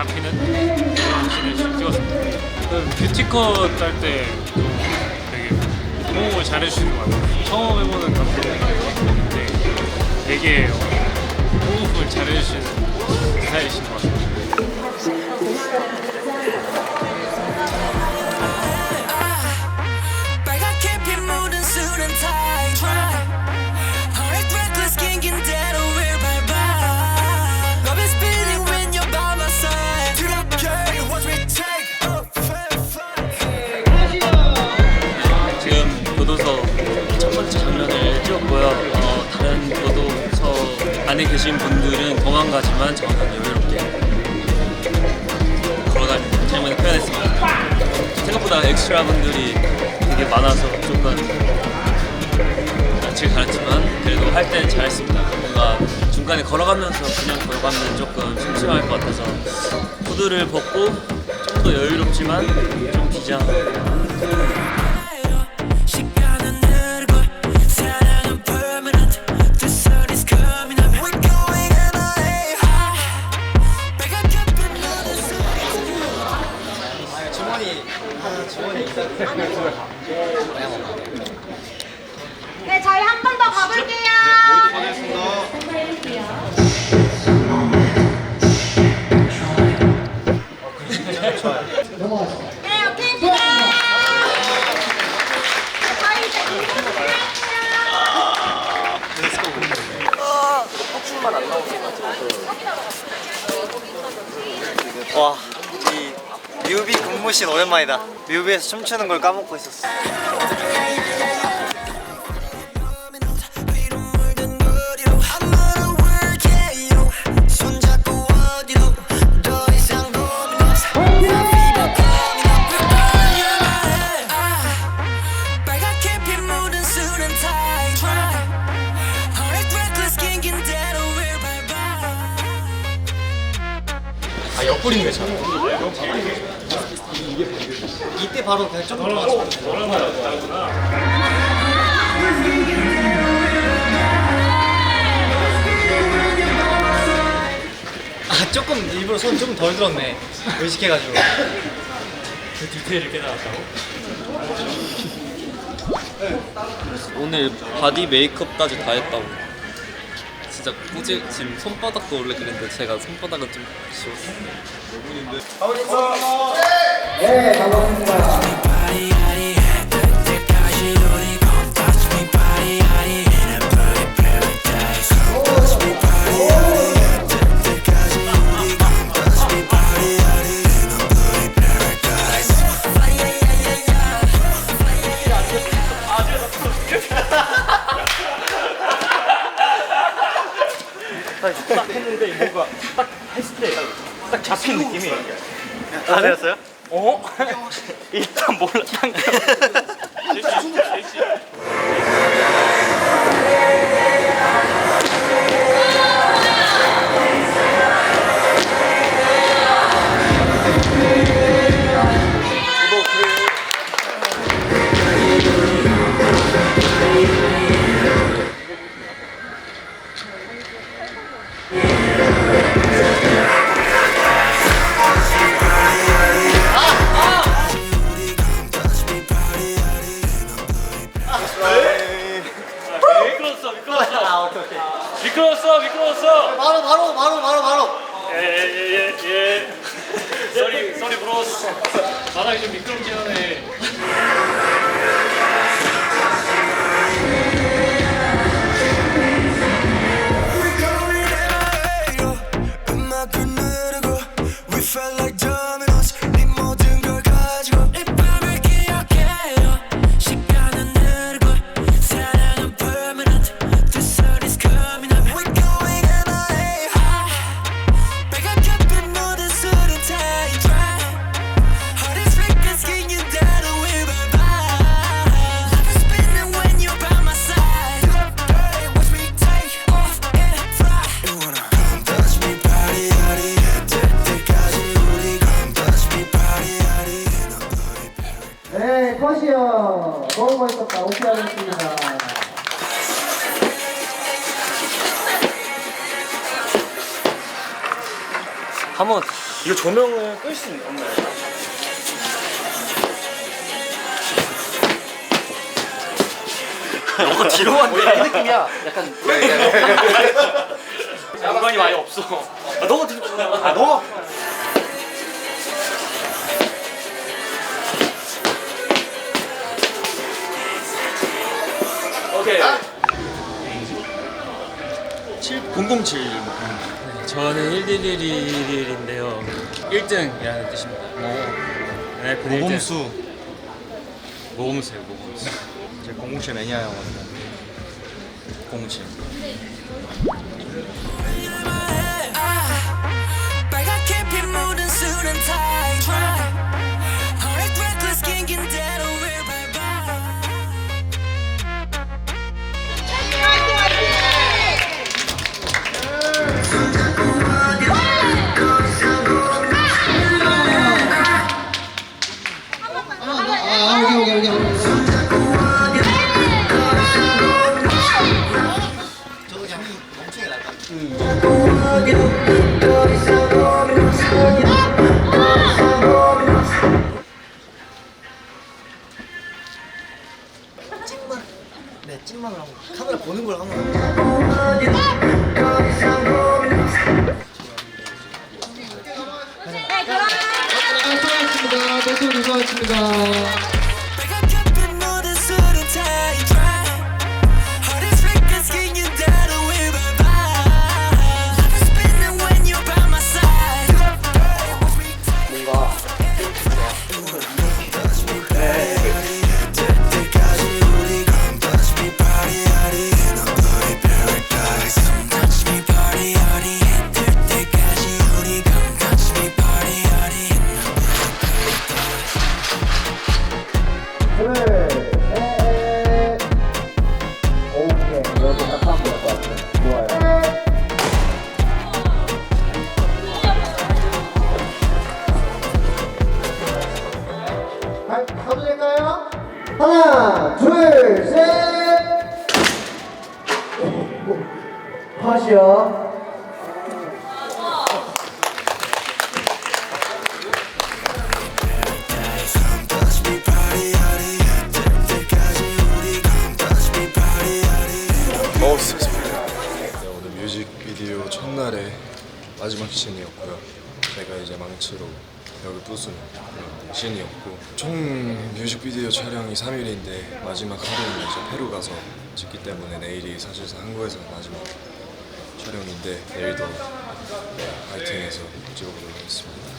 잡히는 그런 씬을 찍었습니다. 뷰티컷 할 때 되게 호응을 잘해주시는 것 같아요. 처음 해보는 감독인데 되게 호응을 잘해주시는 스타일이신 것 같아요. 지금 교도소 첫 번째 장면을 찍었고요. 다른 교도소 안에 계신 분들은 도망가지만 저는 여유롭게 걸어다니는 장면을 표현했습니다. 생각보다 엑스트라 분들이 되게 많아서 조금 낯을 가렸지만 그래도 할 때는 잘했습니다. 뭔가 중간에 걸어가면서 그냥 걸어가면 조금 심심할 것 같아서 후드를 벗고 좀 더 여유롭지만 좀 비장하고 네, 저희 한 번 더 가볼게요. 네, 오케이입니다. 저희 이제 와, 이 뮤비 군무신 오랜만이다. 뮤비에서 춤추는 걸 까먹고 있었어. 아, 옆구리는 괜찮아. 이때 바로 그냥 좀 들어갔어. 아, 조금 일부러 손 좀 덜 들었네. 의식해가지고. 그 디테일을 깨달았다고? 오늘 바디 메이크업까지 다 했다고. 진짜 꾸질 지금 손바닥도 원래 그랬는데 제가 손바닥은 좀 지웠어요. 네, 반갑습니다. 딱 했는데 뭔가 딱 했을 때 딱 잡힌 느낌이. 다 되었어요? 어? 일단 몰라. 실시. 미끄러웠어. 바로. 예. 쏘리 브로스. 바닥이 좀 미끄럽긴 하네. 네, 컷이요. 너무 멋있었다. 오케이 하겠습니다. 한번 이거 조명을 끌 수 없나요? 뭔가 뒤로 왔네. 이 느낌이야. 약간 공간이 많이 없어. 아, 너무 뒤로. 아, 너무. 오케이. 007. 저는 1111인데요. 1등이라는 뜻입니다. 네, 그 모범수. 모범수예요, 모범수. 이제 007 매니아여가지고. 007. 빨갛게 핀 묻은 술은 타이 Heart reckless king in dead we're bye 찐만 하고 카메라 보는 걸 한번. 네, 그럼. 수고하셨습니다. 도수 수고하셨습니다. 빨갛게 핀 묻은 술은 타이 Heart reckless king in dead we're bye Life is spinning when you're by my side 오케이. 여기 딱 하면 될 것 같아요. 좋아요. 가도 될까요? 하나, 둘, 셋! 컷이요. 오늘 뮤직비디오 첫날의 마지막 씬이었고요. 제가 이제 망치로 벽을 부수는 그런 씬이었고, 총 뮤직비디오 촬영이 3일인데 마지막 하루는 이제 페루 가서 찍기 때문에 내일이 사실상 한국에서 마지막 촬영인데 내일도 파이팅해서 찍어보도록 하겠습니다.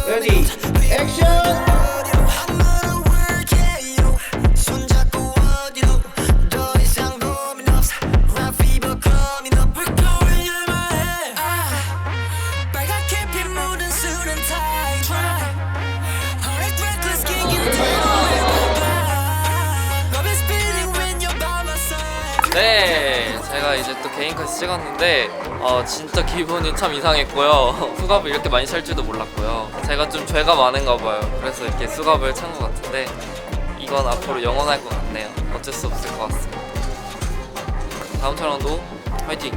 레디, 액션! 네, 제가 이제 또 개인 컷 찍었는데 진짜 기분이 참 이상했고요. 수갑을 이렇게 많이 찰 줄도 몰랐고요. 제가 좀 죄가 많은가 봐요. 그래서 이렇게 수갑을 찬 것 같은데 이건 앞으로 영원할 것 같네요. 어쩔 수 없을 것 같습니다. 다음 촬영도 화이팅!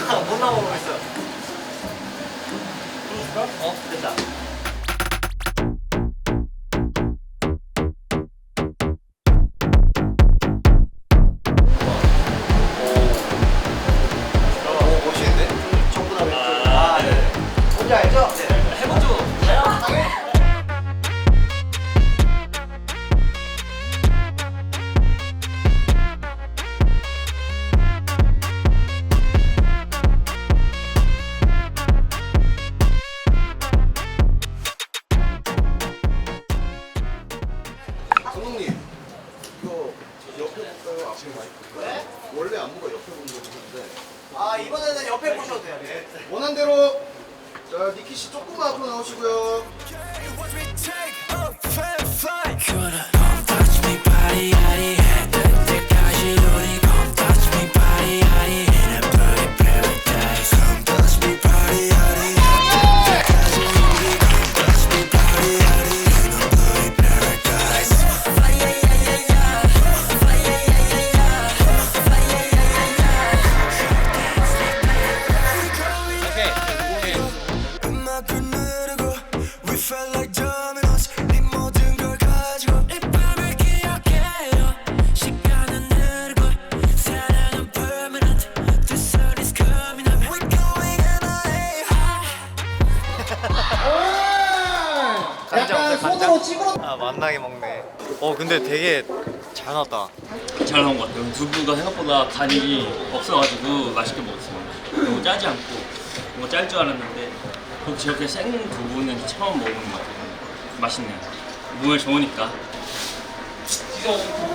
못 나오고 있어. 됐다. 멋있는데? 전부 다 왼쪽. 아, 네. 뭔지 알죠? 네. 해보죠. 감독님, 이거 옆에 볼까요? 앞에 마이크? 원래 안무가 옆에 보는 거 보는데 아, 이번에는 옆에 보셔도 돼요. 네. 원한 대로. 자, 니키 씨 조금만 앞으로 나오시고요. Touch me, body, 겁나게 먹네. 근데 되게 잘 나왔다. 잘 나온 것 같아요. 두부가 생각보다 간이 없어가지고 맛있게 먹었습니다. 너무 짜지 않고 뭔가 짤 줄 알았는데 그렇게 저렇게 생 두부는 처음 먹어보는 것 같아요. 맛있네요. 몸에 좋으니까.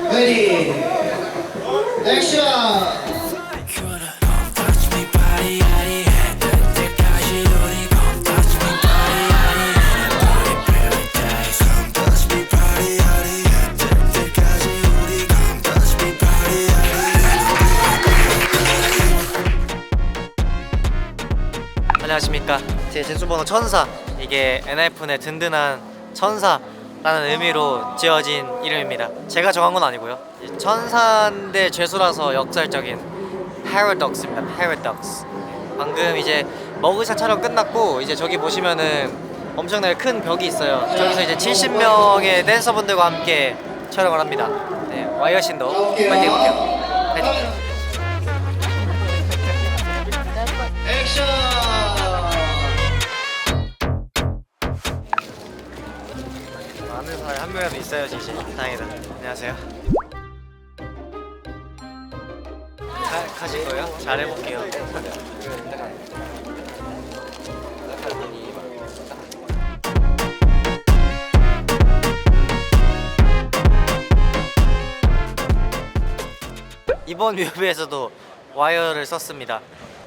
레디 액션. touch me body body 그때까지 우리 come touch me body body body paradise come touch me body body 그때까지 우리 come touch me body body 안녕하십니까. 제 진수번호 천사. 이게 NF의 든든한 천사라는 의미로 지어진 이름입니다. 제가 정한 건 아니고요. 이 천사인데 죄수라서 역설적인 paradox입니다. paradox. 방금 이제 머그샷 촬영 끝났고 이제 저기 보시면은 엄청나게 큰 벽이 있어요. 저기서 이제 70명의 댄서분들과 함께 촬영을 합니다. 네, 와이어신도 파이팅 해볼게요. 파이팅. 액션. 아는 사람이 한 명이라도 있어야지 이제 다행이다. 안녕하세요. 가실 거예요? 잘해볼게요. 이번 뮤비에서도 와이어를 썼습니다.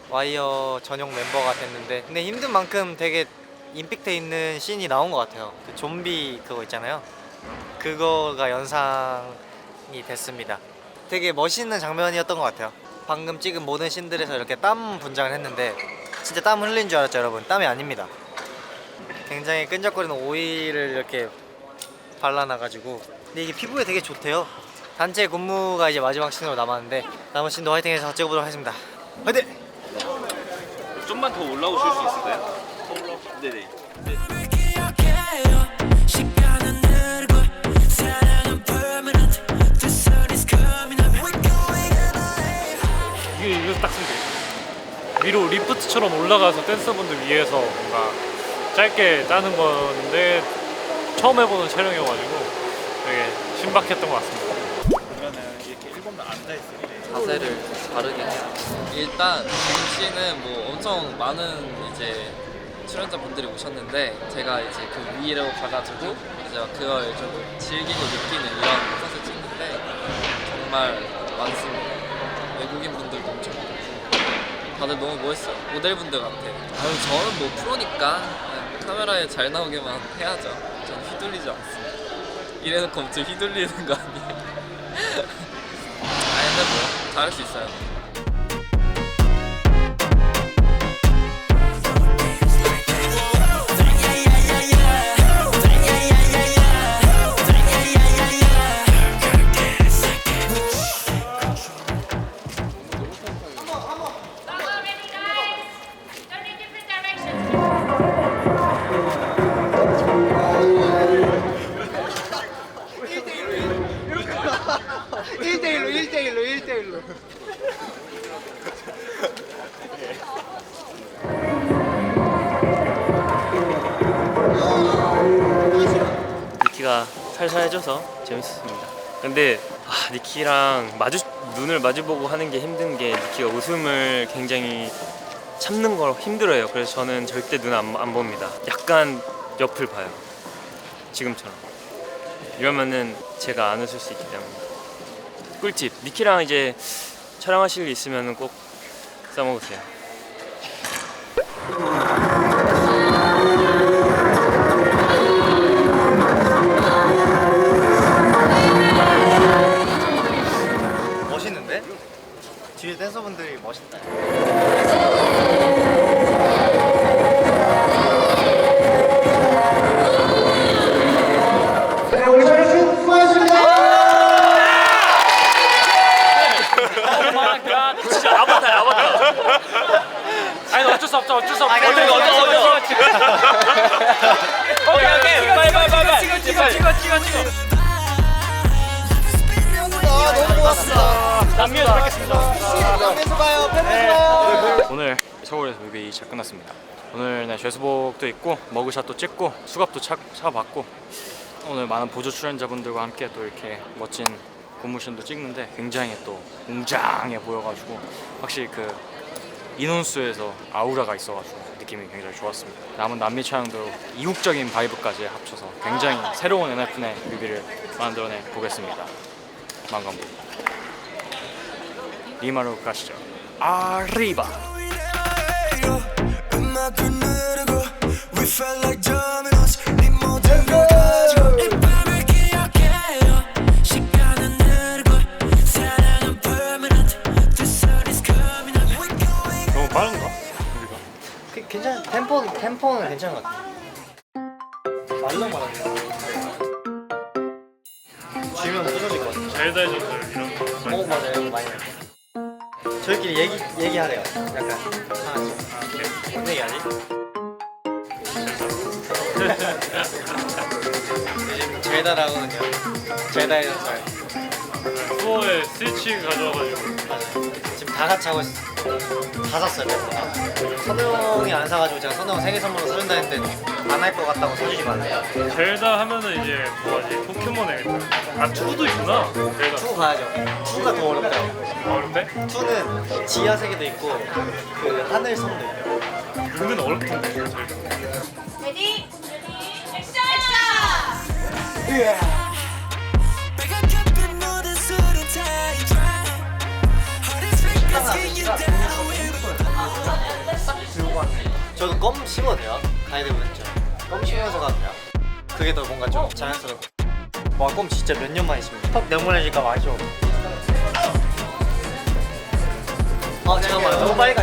와이어 전용 멤버가 됐는데 근데 힘든 만큼 되게 임팩트 있는 씬이 나온 것 같아요. 그 좀비 그거 있잖아요. 그거가 연상이 됐습니다. 되게 멋있는 장면이었던 것 같아요. 방금 찍은 모든 씬들에서 이렇게 땀 분장을 했는데 진짜 땀 흘린 줄 알았죠 여러분. 땀이 아닙니다. 굉장히 끈적거리는 오일을 이렇게 발라놔가지고 근데 이게 피부에 되게 좋대요. 단체 군무가 이제 마지막 씬으로 남았는데 남은 씬도 화이팅해서 찍어보도록 하겠습니다. 화이팅! 좀만 더 올라오실 수 있을까요? 네네. 기억해요 시간은 흐르고 사랑은 permanent the sun is coming up we're going away 이거 딱 쓰면 되겠다. 위로 리프트처럼 올라가서 댄서분들 위해서 뭔가 짧게 짜는 건데 처음 해보는 촬영이어가지고 되게 신박했던 것 같습니다. 그러면 이렇게 1번만 앉아있을 때 자세를 바르게 해요. 일단 김씨는 뭐 엄청 많은 이제 출연자분들이 오셨는데 제가 이제 그 위로 가가지고 이제 막 그걸 좀 즐기고 느끼는 이런 콘서트 찍는데 정말 많습니다. 외국인 분들도 엄청 많고 다들 너무 멋있어요. 모델분들 같아. 아유 저는 뭐 프로니까 그냥 카메라에 잘 나오게만 해야죠. 저는 휘둘리지 않습니다. 이래놓고 엄청 휘둘리는 거 아니에요? 아니 근데 뭐 잘할 수 있어요. Already guys. Turn in different directions. 니키가 살살 해줘서 재밌었습니다. 근데 니키랑 눈을 마주보고 하는 게 힘든 게 니키가 웃음을 굉장히 참는 걸 힘들어해요. 그래서 저는 절대 눈 안 봅니다. 약간 옆을 봐요. 지금처럼. 이러면은 제가 안 웃을 수 있기 때문에. 꿀팁. 니키랑 이제 촬영하실 일 있으면 꼭 써먹으세요. 멋있는데? 뒤에 댄서분들이 멋있다. 네, 우리 촬영 수고하셨습니다. 진짜 아바타야 아바타. 아니 어쩔 수 없죠. 어쩔 수 없죠. 어쩔 수 없죠. 오케이. 빨리. 찍어. 너무 좋았어. 남미에서 뵙겠습니다. 팬에서 봐요. 팬에서 봐요. 오늘 서울에서 뮤비 잘 끝났습니다. 오늘 죄수복도 입고 머그샷도 찍고 수갑도 차봤고 오늘 많은 보조 출연자분들과 함께 또 이렇게 멋진 고무신도 찍는데 굉장히 또 웅장해 보여가지고 확실히 그 인원수에서 아우라가 있어가지고 느낌이 굉장히 좋았습니다. 남은 남미 촬영도 이국적인 바이브까지 합쳐서 굉장히 새로운 NF의 뮤비를 만들어내 보겠습니다. 만감부 리마로 가시죠. 아리바. 음악을 누르고 We felt like dominoes 네 모든 걸 가져 이 밤을 기억해요 시간은 흐르고 사랑은 permanent The sun is coming up We're going 너무 빠른가? 괜찮아. 템포는 괜찮은 것 같아. 말로 말하는 지면 부서질 것 같아. 젤다의 전설 이런 거. 맞아요. 이거 많이 해요. 저희끼리 얘기하래요. 약간 하나씩. 무슨 얘기하지? 요즘 젤다라고는요. 젤다의 전설. 수호에 스위치 가져와가지고 맞아요. 지금 다 같이 하고 있어. 다 샀어요. 선우 형이 안 사가지고 제가 선우 형 생일 선물로 사준다 했는데 안 할 것 같다고 사주지 말래요. 젤다 하면은 이제 뭐지 포켓몬에 아 2도 있구나. 젤다. 2 가야죠. 2가 더 어렵다고. 어렵대? 2는 지하 세계도 있고 그 하늘 섬도 있고. 은근 어렵던데 젤다. 레디 액션 액션 빨갛게 빛 모든 술은 다 dry Heart is fake asking you down 저도 껌 씹어도 돼요? 가이드 그랬죠. 껌 씹으면서 가도 돼요? 그게 더 뭔가 좀 자연스러워. 와, 껌 진짜 몇 년 만에 씹는 턱 내보내니까 맛있어. 잠깐만, 너무 빨리 가.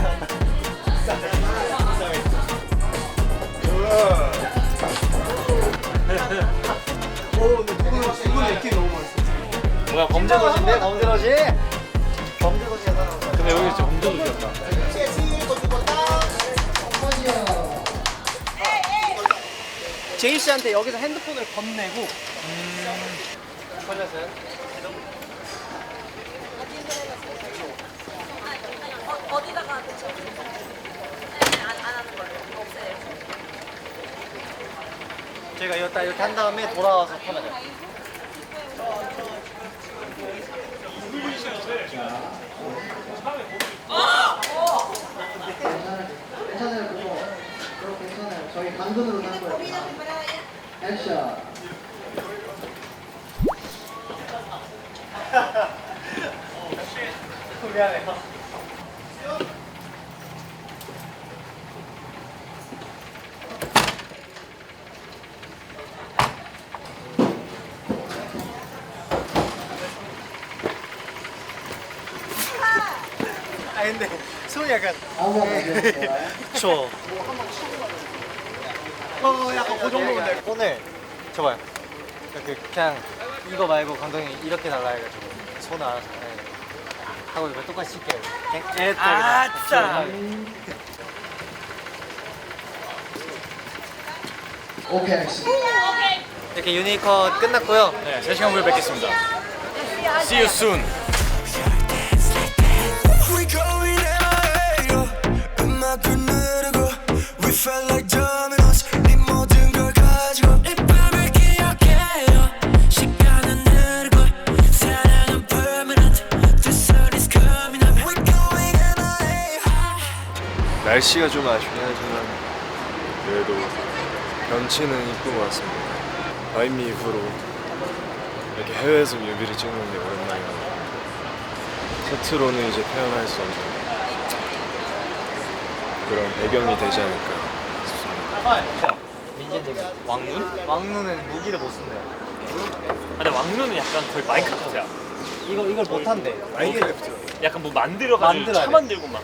뭐야, 범죄도시인데? 범죄도시? 범죄도시야. 근데 여기 진짜 범죄도시였다. 제이 씨한테 여기서 핸드폰을 건네고 걸렸어요? 어디다가 대체 안 하는 걸로 없애요. 제가 이렇게 한 다음에 돌아와서 하면 돼요. 괜찮아요. 그거 괜찮아요. 저희 당근으로 산 거예요. 액션. 미안해요. 근데 손이 약간 그쵸. 약간 그 정도인데 오늘 저봐요. 그냥 이거 말고 감독이 이렇게 달라 해가지고 손을 알아서 하고 이거 똑같이 칠게요. 진짜. 오케이, 액션. 이렇게 유니컷 끝났고요. 네, 3시간 후에 뵙겠습니다. See you soon. We going higher 음악을 누르고 We felt like dominoes 네 모든 걸 가지고 이 밤을 기억해요 시간은 흐르고 사랑은 permanent The sun is coming up We're going higher 날씨가 좀 아쉽긴 하지만 그래도 경치는 이쁜 것 같습니다. 바이미 이후로 이렇게 해외에서 뮤비를 찍는 게 오랜만이고 셔츠로는 이제 표현할 수 없는 그런 배경이 되지 않을까 싶습니다. 민재님 왕눈? 왕눈은 무기를 못 쓴대요. 근데 왕눈은 약간 거의 마인크래프트야. 이걸 못 한대. 약간 뭐 만들어가지고 만들어야 차 돼. 만들고 막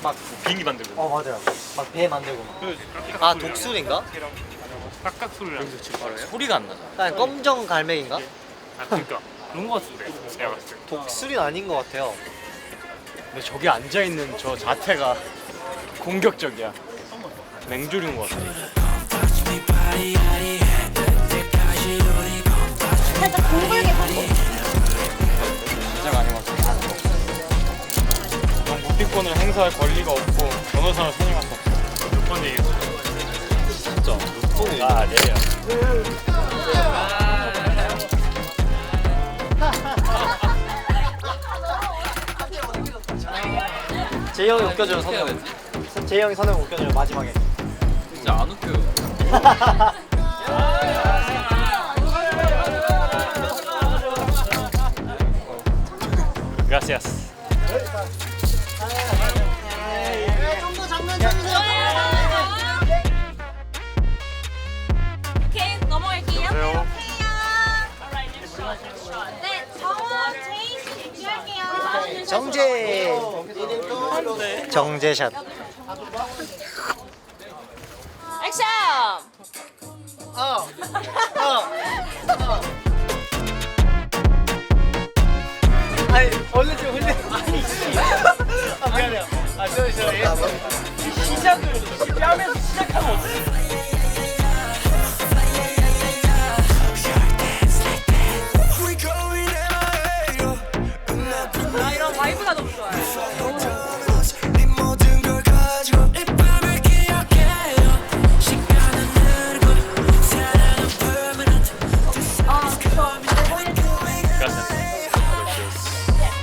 막 비행기 만들고. 맞아요. 막 배 만들고 막. 아 독수리인가? 깍깍 소리랑 소리가 안 나잖아. 약간 검정 갈매기인가? 아 그러니까 그런 거 같은데 내가 봤을 때. 독수리는 아닌 것 같아요. 근데 저기 앉아있는 저 자태가 공격적이야. 맹졸인 것 같아. 살짝 둥글게 진짜 많이 맞아. 넌 무피권을 행사할 권리가 없고 변호사를 선임할 수 없어. 몇 번 얘기했어. 진짜. 아, 내려. 재희 형이 웃겨줘요 선우. 재희 형이 선우 웃겨줘요 마지막에. 진짜 안 웃겨요. Gracias. 오케이 넘어갈게요. 안녕하세요. 네, 정원 제이 씨 준비할게요. 정재샷. 액션. 아니 얼른 좀 흘려. 아니 씨. 아 미안해요. 아 저 시작을 뺨에서 시작하면 어떡해. We going LA. 아 이런 바이브가 너무 좋아요. 네 모든 걸 가지고 이 밤을 기억해요. 시간은 흐르고 사랑은 permanent.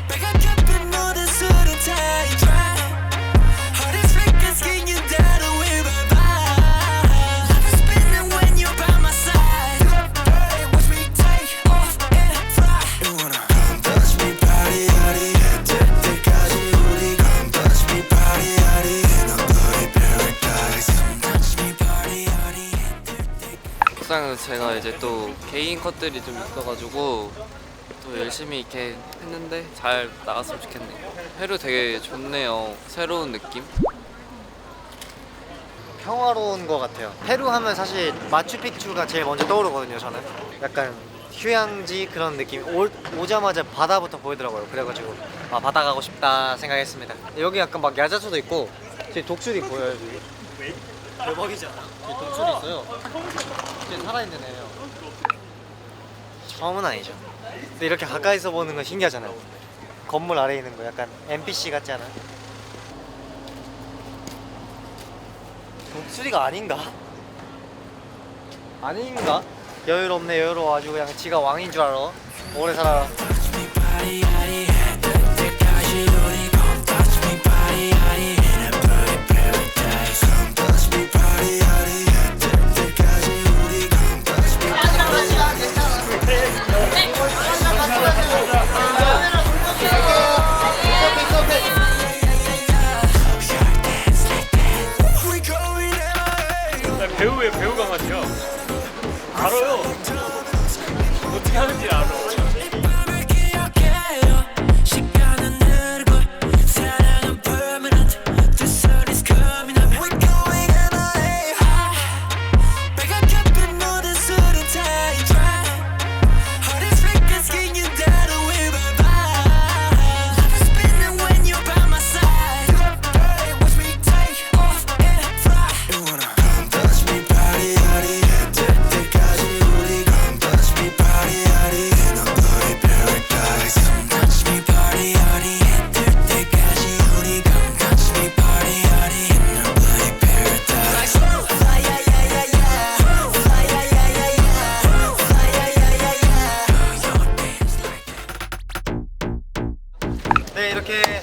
빨갛게 모든 술은 다 dry. Heart is freaking skin that away bye bye. Life is spinning when you're by my side. Watch me take off and fly. You wanna come touch me, party, party. 해뜰 때까지 우리 come touch me, party, party. 너 너의 paradise. Come touch me, party, party. 막상 제가 이제 또 개인 컷들이 좀 있어가지고 또 열심히 이렇게 했는데 잘 나갔으면 좋겠네요. 페루 되게 좋네요. 새로운 느낌? 평화로운 것 같아요. 페루 하면 사실 마추픽추가 제일 먼저 떠오르거든요. 저는 약간 휴양지 그런 느낌. 오자마자 바다부터 보이더라고요. 그래가지고 아 바다 가고 싶다 생각했습니다. 여기 약간 막 야자수도 있고 뒤에 독수리 보여요. 여기. 대박이잖아. 뒤에 독수리 있어요. 뒤에 살아있는 애예요. 처음은 아니죠. 근데 이렇게 가까이서 보는 건 신기하잖아요. 건물 아래에 있는 거 약간 NPC 같지 않아요? 독수리가 아닌가? 아닌가? 여유롭네 여유로워가지고 그냥 지가 왕인 줄 알아. 오래 살아라. 나 배우의 배우 강아지야. 알아요. 어떻게 하는지 알아. 시간은 흐르고 사랑은 permanent. The sun is coming up. We're going LA. 빨갛게 모든 술은 다 dry. Heart is freaking skin that away bye bye. Life is spinning when you're by my side. Watch me take off and fly. You wanna come touch me, party, party. 해뜰 때까지 우리 come touch me, party, party. 너 너의 paradise. Come touch me, party, party. 해뜰 때까지 우리 come touch me, party, party. 너 너의 paradise. Fly, yeah, yeah, yeah, yeah. Fly, yeah, yeah, yeah, yeah. Fly, yeah, yeah, yeah, yeah. Your dance like 네 이렇게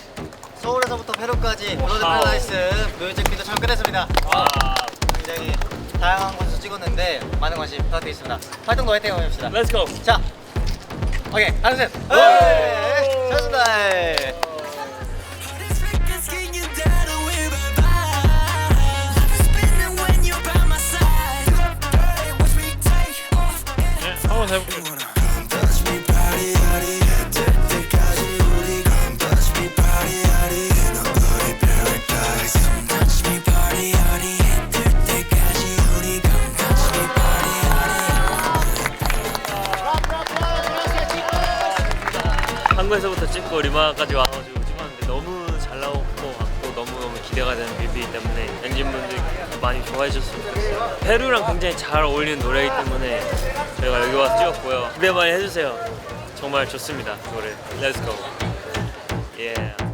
서울에서부터 페루까지 블러드 패러다이스 뮤직비디오 촬영끝냈습니다. 굉장히 다양한 곳에서 찍었는데 많은 관심 부탁드리겠습니다. 활동도 화이팅 해봅시다. Let's go. 자, 오케이 하나 둘 셋. 잘했습니다. Heart is freaking skin that away bye bye. Life is spinning when you're by my side. Watch me take off and 네, 한번 해볼게요. come touch me, party, party. 해뜰 때까지 우리 come touch me, party, party. 너 너의 paradise. Come touch me, party, party. 해뜰 때까지 우리 come touch me, party, party. 한국에서부터 찍고 리마까지 와가지고 찍었는데 너무 잘 나올 것 같고 너무너무 기대가 되는 뮤비이기 때문에 엔진분들이 많이 좋아해 주셨으면 좋겠어요. 페루랑 굉장히 잘 어울리는 노래이기 때문에 저희가 여기 와서 찍었고요. 기대 많이 해주세요. 정말 좋습니다. 노래. Let's go. Yeah.